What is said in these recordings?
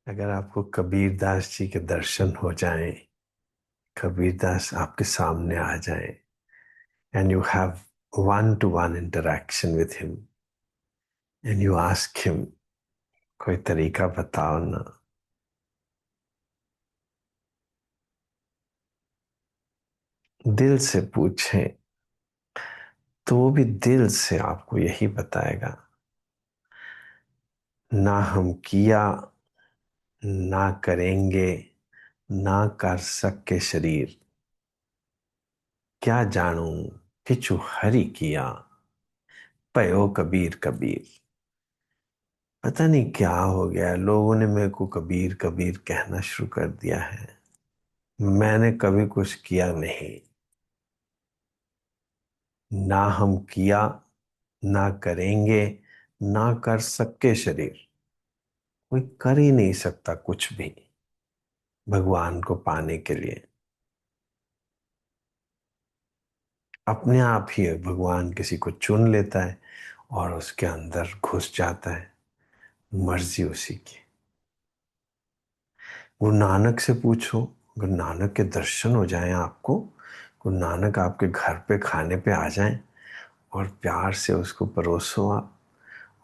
अगर आपको कबीरदास जी के दर्शन हो जाएं, कबीरदास आपके सामने आ जाएं and you have one two one interaction with him and you ask him, कोई तरीका बताओ ना। दिल से पूछें तो वो भी दिल से आपको यही बताएगा। ना हम किया, ना करेंगे, ना कर सके शरीर। क्या जानूं किछु हरि किया, पयो कबीर कबीर। पता नहीं क्या हो गया, लोगों ने मेरे को कबीर कबीर कहना शुरू कर दिया है। मैंने कभी कुछ किया नहीं। ना हम किया, ना करेंगे, ना कर सके शरीर। कोई कर ही नहीं सकता कुछ भी भगवान को पाने के लिए। अपने आप ही भगवान किसी को चुन लेता है और उसके अंदर घुस जाता है। मर्जी उसी की। गुरु नानक से पूछो, गुरु नानक के दर्शन हो जाएं आपको, गुरु नानक आपके घर पे खाने पे आ जाएं और प्यार से उसको परोसो आप,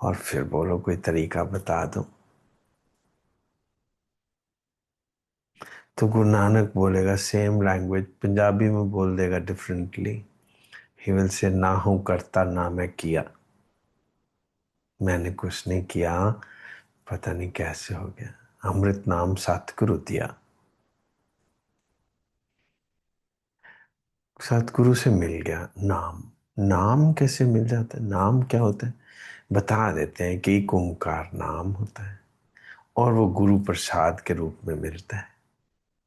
और फिर बोलो कोई तरीका बता दो। तो गुरु नानक बोलेगा सेम लैंग्वेज, पंजाबी में बोल देगा डिफरेंटली। ही विल से, ना हूं करता ना मैं किया। मैंने कुछ नहीं किया, पता नहीं कैसे हो गया। अमृत नाम सतगुरु दिया। सतगुरु से मिल गया नाम। नाम कैसे मिल जाता है, नाम क्या होता है बता देते हैं कि एक ओंकार नाम होता है और वो गुरु प्रसाद के रूप में मिलता है।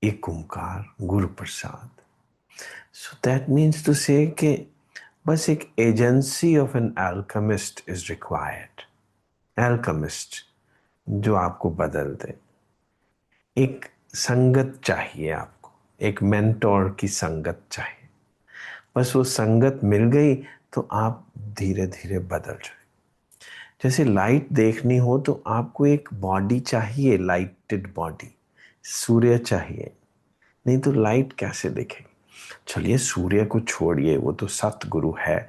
एक ओंकार गुरु प्रसाद। So that means to say कि बस एक agency of an alchemist is required. Alchemist जो आपको बदल दे। एक संगत चाहिए आपको, एक मेंटोर की संगत चाहिए। बस वो संगत मिल गई तो आप धीरे धीरे बदल जाए। जैसे लाइट देखनी हो तो आपको एक बॉडी चाहिए, लाइटेड बॉडी। सूर्य चाहिए, नहीं तो लाइट कैसे दिखेगी। चलिए सूर्य को छोड़िए, वो तो सतगुरु है,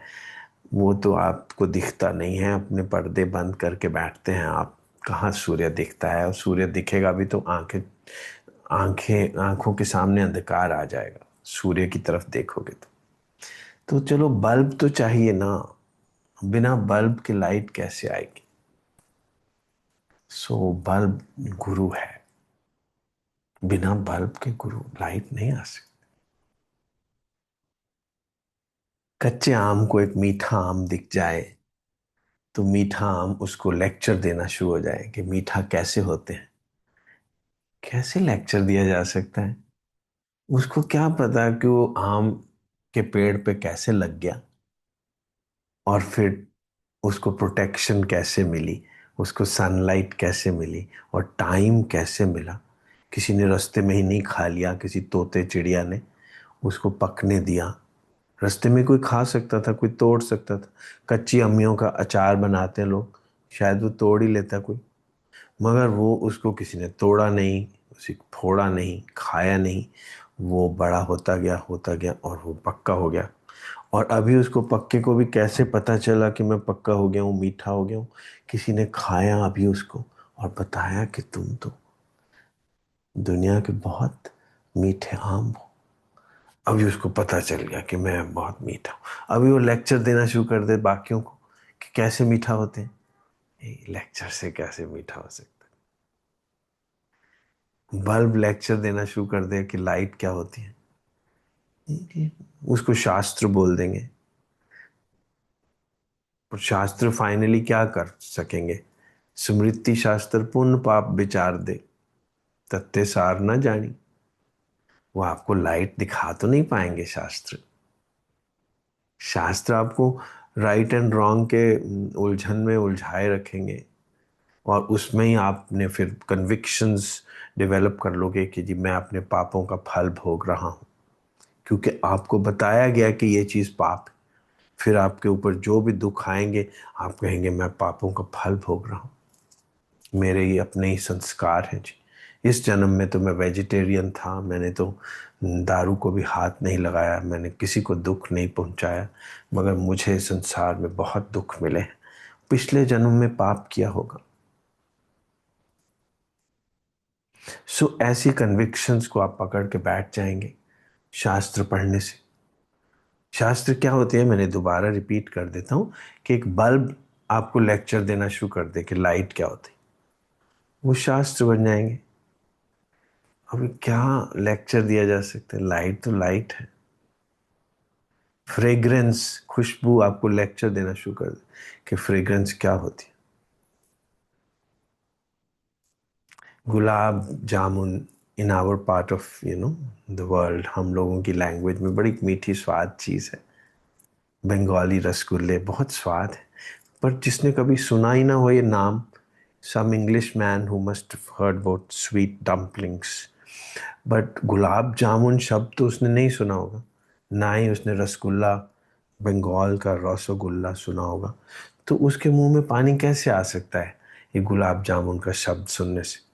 वो तो आपको दिखता नहीं है, अपने पर्दे बंद करके बैठते हैं आप। कहाँ सूर्य दिखता है, और सूर्य दिखेगा भी तो आंखें आंखें आंखों के सामने अंधकार आ जाएगा सूर्य की तरफ देखोगे तो चलो बल्ब तो चाहिए ना। बिना बल्ब के लाइट कैसे आएगी। सो बल्ब गुरु है। बिना बल्ब के गुरु लाइट नहीं आ सकती। कच्चे आम को एक मीठा आम दिख जाए तो मीठा आम उसको लेक्चर देना शुरू हो जाए कि मीठा कैसे होते हैं। कैसे लेक्चर दिया जा सकता है। उसको क्या पता कि वो आम के पेड़ पे कैसे लग गया, और फिर उसको प्रोटेक्शन कैसे मिली, उसको सनलाइट कैसे मिली, और टाइम कैसे मिला। किसी ने रास्ते में ही नहीं खा लिया, किसी तोते चिड़िया ने उसको पकने दिया। रास्ते में कोई खा सकता था, कोई तोड़ सकता था। कच्ची अम्मियों का अचार बनाते हैं लोग, शायद वो तोड़ ही लेता कोई। मगर वो उसको किसी ने तोड़ा नहीं, उसे फोड़ा नहीं, खाया नहीं। वो बड़ा होता गया और वो पक्का हो गया। और अभी उसको पक्के को भी कैसे पता चला कि मैं पक्का हो गया हूँ, मीठा हो गया हूँ। किसी ने खाया अभी उसको और बताया कि तुम तो दुनिया के बहुत मीठे आम हो। अभी उसको पता चल गया कि मैं बहुत मीठा हूँ। अभी वो लेक्चर देना शुरू कर दे बाकियों को कि कैसे मीठा होते हैं। लेक्चर से कैसे मीठा हो सकता है। बल्ब लेक्चर देना शुरू कर दे कि लाइट क्या होती है, उसको शास्त्र बोल देंगे। और शास्त्र फाइनली क्या कर सकेंगे। स्मृति शास्त्र पुण्य पाप विचार दे, तत्ते सार न जानी। वो आपको लाइट दिखा तो नहीं पाएंगे शास्त्र। शास्त्र आपको राइट एंड रॉन्ग के उलझन में उलझाए रखेंगे, और उसमें ही आपने फिर कन्विक्शंस डेवलप कर लोगे कि जी मैं अपने पापों का फल भोग रहा हूँ, क्योंकि आपको बताया गया कि ये चीज़ पाप है। फिर आपके ऊपर जो भी दुख आएंगे आप कहेंगे मैं पापों का फल भोग रहा हूँ, मेरे ये अपने ही संस्कार हैं जी। इस जन्म में तो मैं वेजिटेरियन था, मैंने तो दारू को भी हाथ नहीं लगाया, मैंने किसी को दुख नहीं पहुंचाया, मगर मुझे संसार में बहुत दुख मिले। पिछले जन्म में पाप किया होगा। सो ऐसी कन्विक्शंस को आप पकड़ के बैठ जाएंगे शास्त्र पढ़ने से। शास्त्र क्या होते हैं, मैंने दोबारा रिपीट कर देता हूँ, कि एक बल्ब आपको लेक्चर देना शुरू कर दे कि लाइट क्या होती है, वो शास्त्र बन जाएंगे। अभी क्या लेक्चर दिया जा सकता है, लाइट तो लाइट है। फ्रेग्रेंस, खुशबू आपको लेक्चर देना शुरू कर दे कि फ्रेग्रेंस क्या होती है। Gulab jamun, in our part of the world, हम लोगों की लैंग्वेज में बड़ी मीठी स्वाद चीज़ है। बंगाली रसगुल्ले बहुत स्वाद है, पर जिसने कभी सुना ही ना हो ये नाम, some English man who must heard about sweet dumplings, but gulab jamun शब्द तो उसने नहीं सुना होगा, ना ही उसने रसगुल्ला, बंगाल का रसगुल्ला सुना होगा। तो उसके मुंह में पानी कैसे आ सकता है ये गुलाब जामुन का शब्द सुनने से।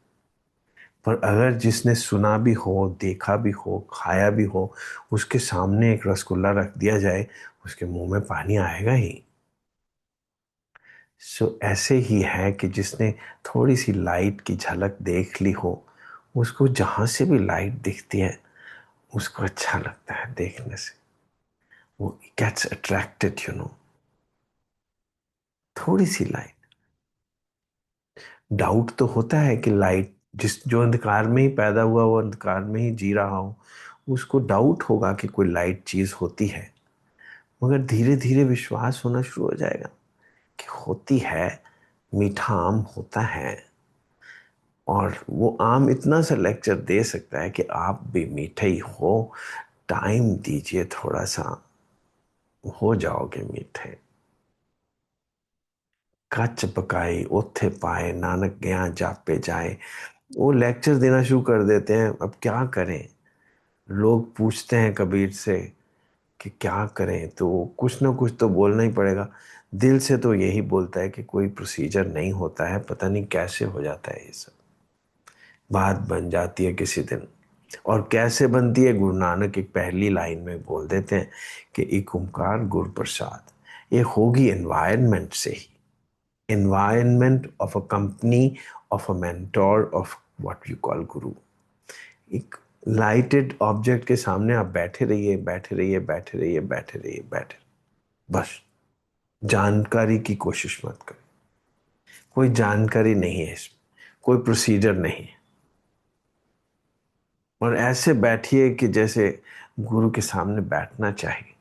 पर अगर जिसने सुना भी हो, देखा भी हो, खाया भी हो, उसके सामने एक रसगुल्ला रख दिया जाए, उसके मुंह में पानी आएगा ही। ऐसे ही है कि जिसने थोड़ी सी लाइट की झलक देख ली हो, उसको जहां से भी लाइट दिखती है उसको अच्छा लगता है देखने से, वो गेट्स अट्रैक्टेड थोड़ी सी लाइट। डाउट तो होता है कि लाइट, जिस जो अंधकार में ही पैदा हुआ, वो अंधकार में ही जी रहा हो, उसको डाउट होगा कि कोई लाइट चीज होती है। मगर धीरे धीरे विश्वास होना शुरू हो जाएगा कि होती है, मीठा आम होता है। और वो आम इतना सा लेक्चर दे सकता है कि आप भी मीठे ही हो, टाइम दीजिए थोड़ा सा, हो जाओगे मीठे। कच पकाई ओथे पाए, नानक गया जापे जाए, वो लेक्चर देना शुरू कर देते हैं। अब क्या करें, लोग पूछते हैं कबीर से कि क्या करें, तो कुछ ना कुछ तो बोलना ही पड़ेगा। दिल से तो यही बोलता है कि कोई प्रोसीजर नहीं होता है, पता नहीं कैसे हो जाता है ये सब। बात बन जाती है किसी दिन। और कैसे बनती है, गुरु नानक एक पहली लाइन में बोल देते हैं कि एक ओंकार गुरु प्रसाद। ये होगी एनवायरनमेंट से ही, environment of a company, of a mentor, of what you call guru. एक लाइटेड ऑब्जेक्ट के सामने आप बैठे रहिए, बैठे रहिए, बैठे रहिए, बैठे रहिए, बैठे, बस जानकारी की कोशिश मत करें। कोई जानकारी नहीं है इसमें, कोई प्रोसीजर नहीं है। और ऐसे बैठिए कि जैसे गुरु के सामने बैठना चाहिए।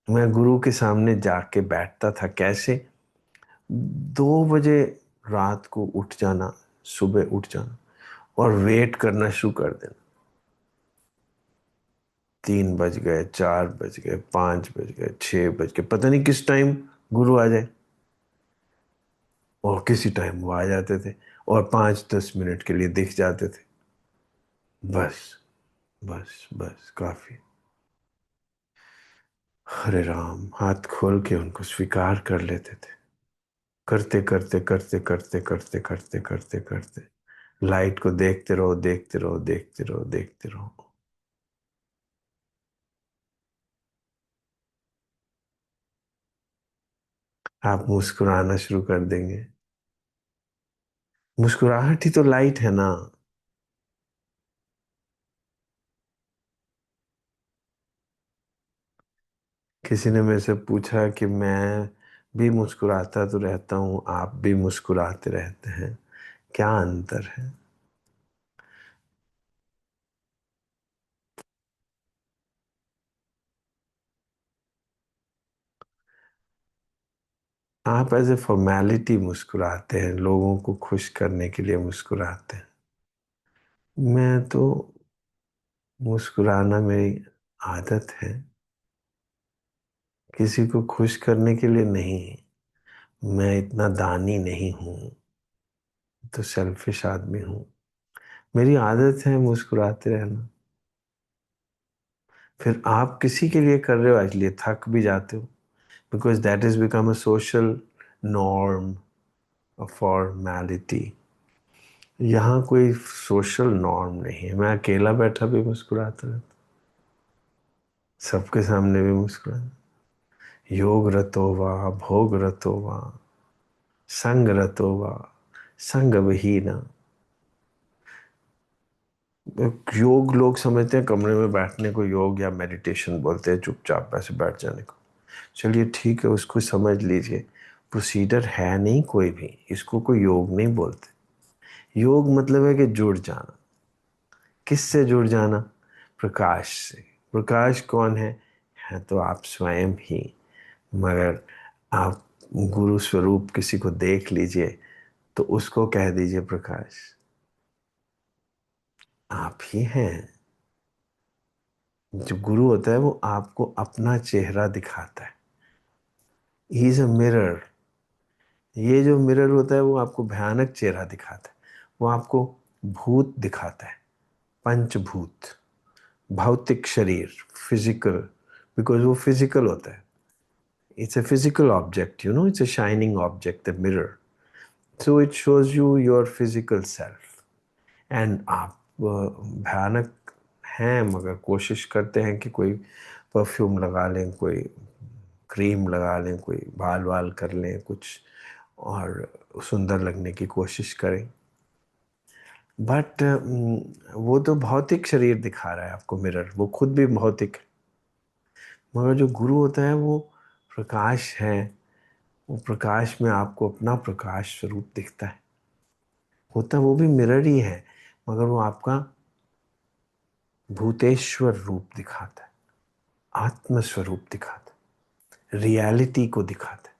मैं गुरु के सामने जाके बैठता था कैसे, 2 बजे रात को उठ जाना, सुबह उठ जाना और वेट करना शुरू कर देना। 3 बज गए, 4 बज गए, 5 बज गए, 6 बज गए, पता नहीं किस टाइम गुरु आ जाए, और किसी टाइम वो आ जाते थे और 5-10 मिनट के लिए दिख जाते थे। बस बस बस काफी। हरे राम, हाथ खोल के उनको स्वीकार कर लेते थे। करते करते करते करते करते करते करते करते लाइट को देखते रहो, देखते रहो, देखते रहो, देखते रहो। आप मुस्कुराना शुरू कर देंगे। मुस्कुराहट ही तो लाइट है ना। किसी ने मेरे से पूछा कि मैं भी मुस्कुराता तो रहता हूँ, आप भी मुस्कुराते रहते हैं, क्या अंतर है। आप एज ए फॉर्मेलिटी मुस्कुराते हैं, लोगों को खुश करने के लिए मुस्कुराते हैं। मैं तो, मुस्कुराना मेरी आदत है, किसी को खुश करने के लिए नहीं। मैं इतना दानी नहीं हूँ, तो सेल्फिश आदमी हूँ। मेरी आदत है मुस्कुराते रहना। फिर आप किसी के लिए कर रहे हो इसलिए थक भी जाते हो, because that is become a social norm, a formality. यहाँ कोई सोशल नॉर्म नहीं है, मैं अकेला बैठा भी मुस्कुराता रहता, सबके सामने भी मुस्कुरा। योग रतो वा, भोग रतो वा, संग रतो वा, संग विहीन। योग लोग समझते हैं कमरे में बैठने को, योग या मेडिटेशन बोलते हैं, चुपचाप ऐसे बैठ जाने को। चलिए ठीक है, उसको समझ लीजिए, प्रोसीजर है नहीं कोई भी, इसको कोई योग नहीं बोलते। योग मतलब है कि जुड़ जाना। किससे जुड़ जाना? प्रकाश से। प्रकाश कौन है तो आप स्वयं ही। मगर आप गुरु स्वरूप किसी को देख लीजिए तो उसको कह दीजिए प्रकाश। आप ही हैं। जो गुरु होता है वो आपको अपना चेहरा दिखाता है। He is a mirror. ये जो मिरर होता है वो आपको भयानक चेहरा दिखाता है। वो आपको भूत दिखाता है, पंचभूत, भौतिक शरीर, फिजिकल। बिकॉज वो फिजिकल होता है। It's a physical object, it's a shining object, the mirror. So it shows you your physical self. And आप भयानक हैं, मगर कोशिश करते हैं कि कोई परफ्यूम लगा लें, कोई क्रीम लगा लें, कोई बाल वाल कर लें कुछ, और सुंदर लगने की कोशिश करें। बट वो तो भौतिक शरीर दिखा रहा है आपको मिरर, वो खुद भी भौतिक है। मगर जो गुरु होता है वो प्रकाश है। वो प्रकाश में आपको अपना प्रकाश स्वरूप दिखता है। होता वो भी मिरर ही है, मगर वो आपका भूतेश्वर रूप दिखाता है, आत्म स्वरूप दिखाता है, रियलिटी को दिखाता है।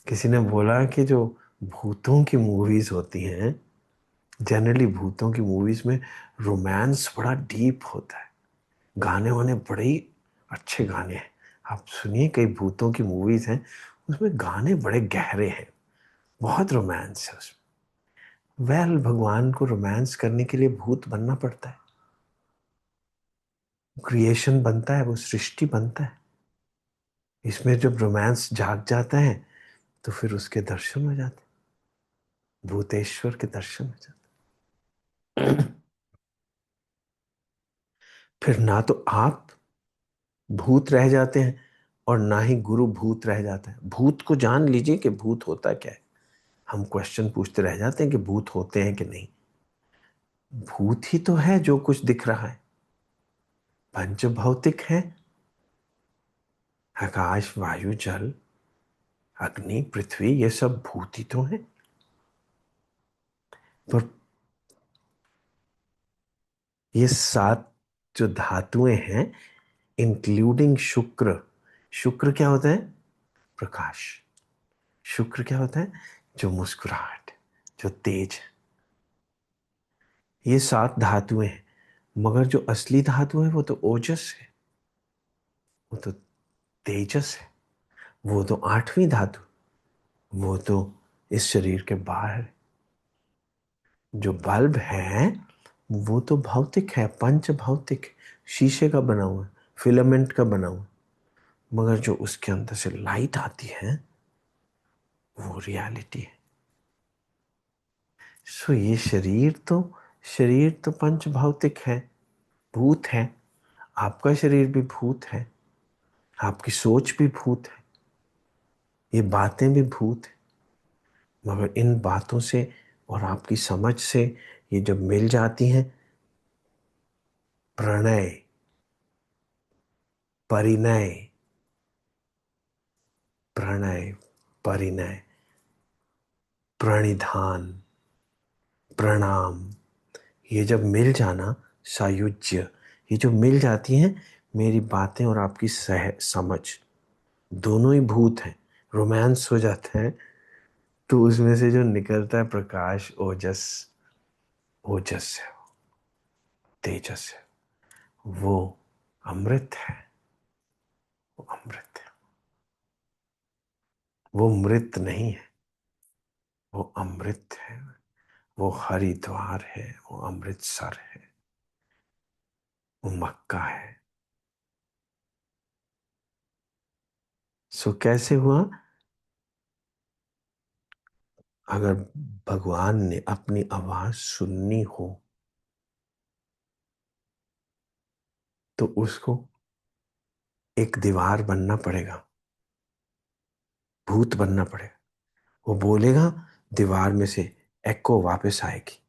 किसी ने बोला कि जो भूतों की मूवीज होती हैं, जनरली भूतों की मूवीज में रोमांस बड़ा डीप होता है, गाने वाने बड़े ही अच्छे गाने हैं। आप सुनिए, कई भूतों की मूवीज हैं, उसमें गाने बड़े गहरे हैं, बहुत रोमांस है उसमें। भगवान को रोमांस करने के लिए भूत बनना पड़ता है। क्रिएशन बनता है, वो सृष्टि बनता है। इसमें जब रोमांस जाग जाता है तो फिर उसके दर्शन हो जाते हैं, भूतेश्वर के दर्शन हो जाते हैं। फिर ना तो आप भूत रह जाते हैं और ना ही गुरु भूत रह जाता है। भूत को जान लीजिए कि भूत होता क्या है। हम क्वेश्चन पूछते रह जाते हैं कि भूत होते हैं कि नहीं। भूत ही तो है जो कुछ दिख रहा है, पंच भौतिक है। आकाश, वायु, जल, अग्नि, पृथ्वी, ये सब भूत ही तो है। पर ये सात जो धातुएं हैं, इंक्लूडिंग शुक्र। शुक्र क्या होता है? प्रकाश। शुक्र क्या होता है? जो मुस्कुराहट, जो तेज। ये सात धातुएं हैं, मगर जो असली धातु है वो तो ओजस है, वो तो तेजस है, वो तो आठवीं धातु, वो तो इस शरीर के बाहर है। जो बल्ब है वो तो भौतिक है, पंच भौतिक है, शीशे का बना हुआ है, फिलामेंट का बना हुआ है। मगर जो उसके अंदर से लाइट आती है वो रियलिटी है। सो ये शरीर तो पंच भौतिक है, भूत है। आपका शरीर भी भूत है, आपकी सोच भी भूत है, ये बातें भी भूत है। मगर इन बातों से और आपकी समझ से ये जब मिल जाती हैं, प्रणय, परिणय, प्रणय, परिणय, प्रणिधान, प्रणाम, ये जब मिल जाना, सायुज्य, ये जो मिल जाती हैं, मेरी बातें और आपकी सह समझ दोनों ही भूत हैं, रोमांस हो जाता है। तो उसमें से जो निकलता है प्रकाश, ओजस, ओजस है, तेजस है, वो अमृत है। वो अमृत है, वो मृत नहीं है, वो अमृत है। वो हरिद्वार है, वो अमृतसर है, वो मक्का है। सो कैसे हुआ? अगर भगवान ने अपनी आवाज सुननी हो तो उसको एक दीवार बनना पड़ेगा, भूत बनना पड़ेगा। वो बोलेगा, दीवार में से एको वापस आएगी,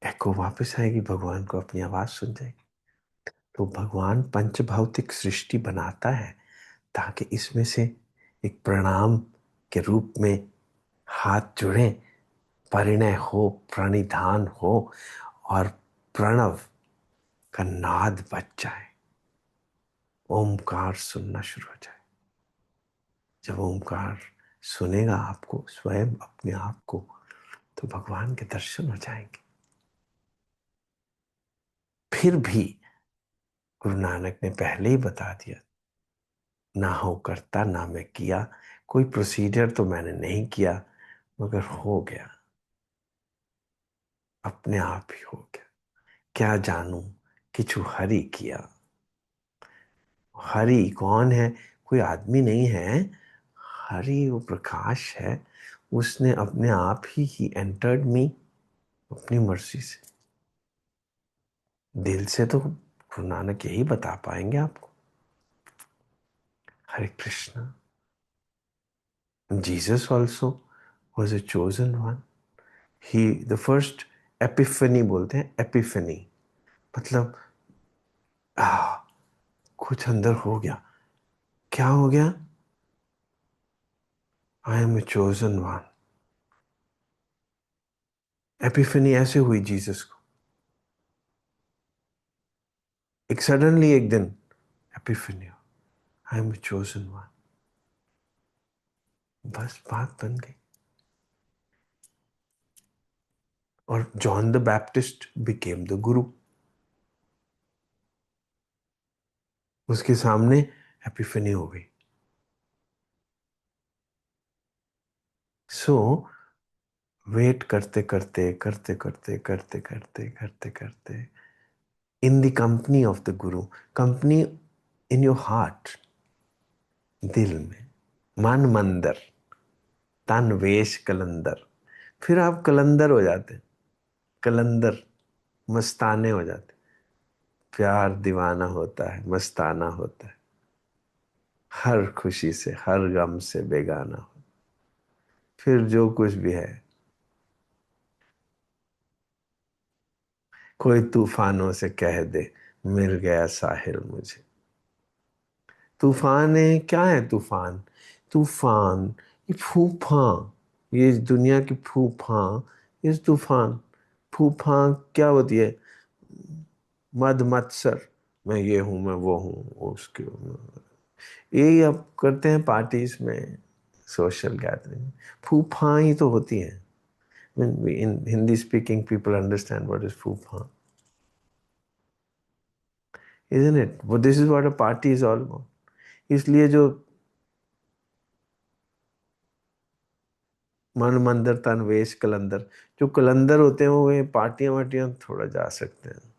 एको वापस आएगी, भगवान को अपनी आवाज सुन जाएगी। तो भगवान पंच भौतिक सृष्टि बनाता है ताकि इसमें से एक प्रणाम के रूप में हाथ जुड़े, परिणय हो, प्रणिधान हो और प्रणव का नाद बच जाए, ओमकार सुनना शुरू हो जाए। जब ओमकार सुनेगा आपको, स्वयं अपने आप को, तो भगवान के दर्शन हो जाएंगे। फिर भी गुरु नानक ने पहले ही बता दिया, ना हो करता ना मैं किया, कोई प्रोसीजर तो मैंने नहीं किया, मगर हो गया, अपने आप ही हो गया। क्या जानू किछु हरि किया। हरि कौन है? कोई आदमी नहीं है, हरि वो प्रकाश है। उसने अपने आप ही एंटर्ड मी, अपनी मर्जी से। दिल से तो गुरु नानक यही बता पाएंगे आपको। Hare Krishna. Jesus also was a chosen one. He the first epiphany बोलते हैं, एपिफनी मतलब कुछ अंदर हो गया। क्या हो गया? I am a chosen one. Epiphany ऐसे हुई जीसस को, एक सडनली एक दिन epiphany, I am a chosen one. बस बात बन गई। और John the Baptist became the guru. उसके सामने एपिफनी हो गई। सो वेट करते करते करते करते करते करते करते करते in the company of the Guru, company in your heart, दिल में, मन मंदर, तन वेश कलंदर। फिर आप कलंदर हो जाते, कलंदर, मस्ताने हो जाते। प्यार दीवाना होता है, मस्ताना होता है, हर खुशी से हर गम से बेगाना हो। फिर जो कुछ भी है, कोई तूफानों से कह दे मिल गया साहिल मुझे। तूफान है, क्या है तूफान? तूफान ये फूफा, ये इस दुनिया की फूफा, इस तूफान। फूफा क्या होती है? मद मत्सर, मैं ये हूं, मैं वो हूं, उसके यही अब करते हैं पार्टीज में, सोशल गैदरिंग। फूफा ही तो होती है। In Hindi speaking people understand what is phupha, isn't it? But this is what a party is all about. इसलिए जो मन मंदिर तन वेश कलंदर, जो कलंदर होते हैं वो पार्टियां वार्टियां थोड़ा जा सकते हैं।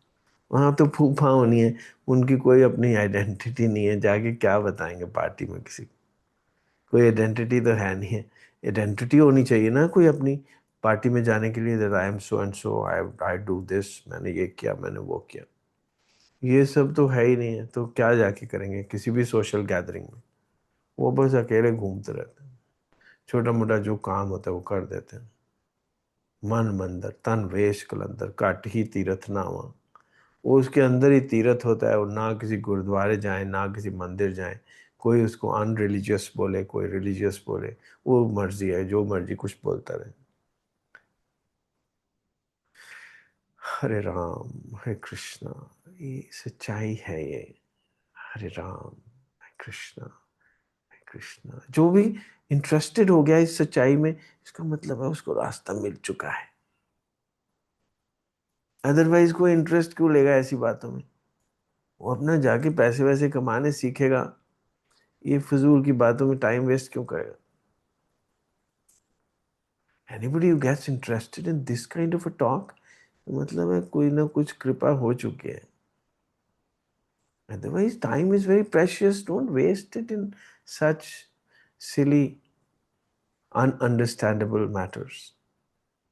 वहां तो फूफा होनी है, उनकी कोई अपनी आइडेंटिटी नहीं है, जाके क्या बताएंगे पार्टी में किसी को? कोई आइडेंटिटी तो है नहीं है। आइडेंटिटी होनी चाहिए ना कोई अपनी, पार्टी में जाने के लिए, I am so and so, I I do this, मैंने ये किया, मैंने वो किया। ये सब तो है ही नहीं है, तो क्या जाके करेंगे किसी भी सोशल गैदरिंग में? वो बस अकेले घूमते रहते हैं, छोटा मोटा जो काम होता है वो कर देते हैं। मन मंदिर तन वेश कलंदर, काट ही तीर्थ नावा। वो उसके अंदर ही तीर्थ होता है, और ना किसी गुरुद्वारे जाए ना किसी मंदिर जाए। कोई उसको अनरिलीजियस बोले, कोई रिलीजियस बोले, वो मर्जी है, जो मर्जी कुछ बोलता रहे। हरे राम हरे कृष्णा, ये सच्चाई है ये। हरे राम हरे कृष्णा, जो भी इंटरेस्टेड हो गया इस सच्चाई में, इसका मतलब है उसको रास्ता मिल चुका है। अदरवाइज कोई इंटरेस्ट क्यों लेगा ऐसी बातों में? वो अपना जाके पैसे वैसे कमाने सीखेगा, ये फजूल की बातों में टाइम वेस्ट क्यों करेगा? Anybody who gets interested in this kind of a talk, मतलब है कोई ना कुछ कृपा हो चुकी है। Otherwise time is very precious, don't waste it in such silly ununderstandable matters.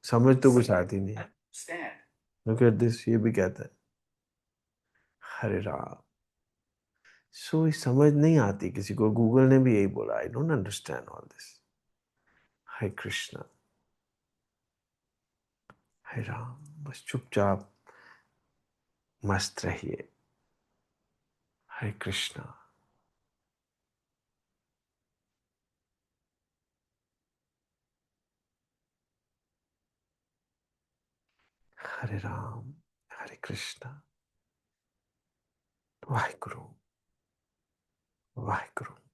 समझ तो कुछ आती नहीं है। लुक एट दिस, ये भी कहता है। हरे राम। सो ये समझ नहीं आती किसी को, गूगल ने भी यही बोला, I don't understand all this. Hare Krishna. Hare Ram. बस चुपचाप मस्त रहिए। हरे कृष्णा। हरे राम। हरे कृष्णा। वाहिगुरु। वाहिगुरु।